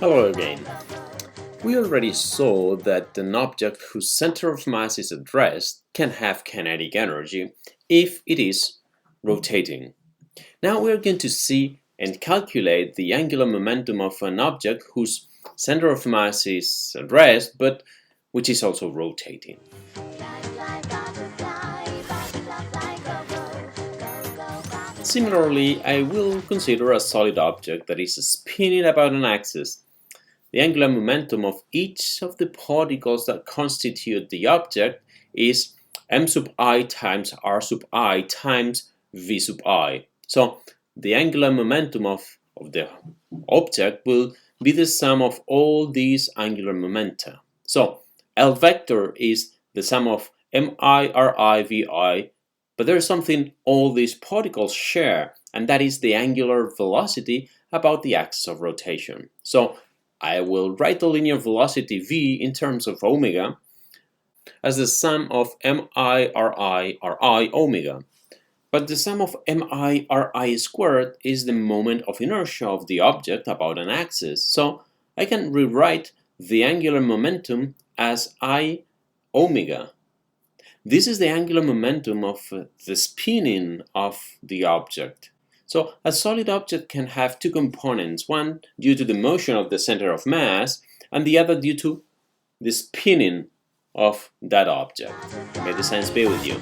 Hello again. We already saw that an object whose center of mass is at rest can have kinetic energy if it is rotating. Now we are going to see and calculate the angular momentum of an object whose center of mass is at rest but which is also rotating. Similarly, I will consider a solid object that is spinning about an axis. The angular momentum of each of the particles that constitute the object is m sub I times r sub I times v sub I. So the angular momentum of the object will be the sum of all these angular momenta. So L vector is the sum of mi, ri, vi, but there's something all these particles share, and that is the angular velocity about the axis of rotation. So I will write the linear velocity v in terms of omega as the sum of mi, ri, ri, omega. But the sum of mi, ri squared is the moment of inertia of the object about an axis, so I can rewrite the angular momentum as I omega. This is the angular momentum of the spinning of the object. So a solid object can have two components, one due to the motion of the center of mass and the other due to the spinning of that object. May the science be with you.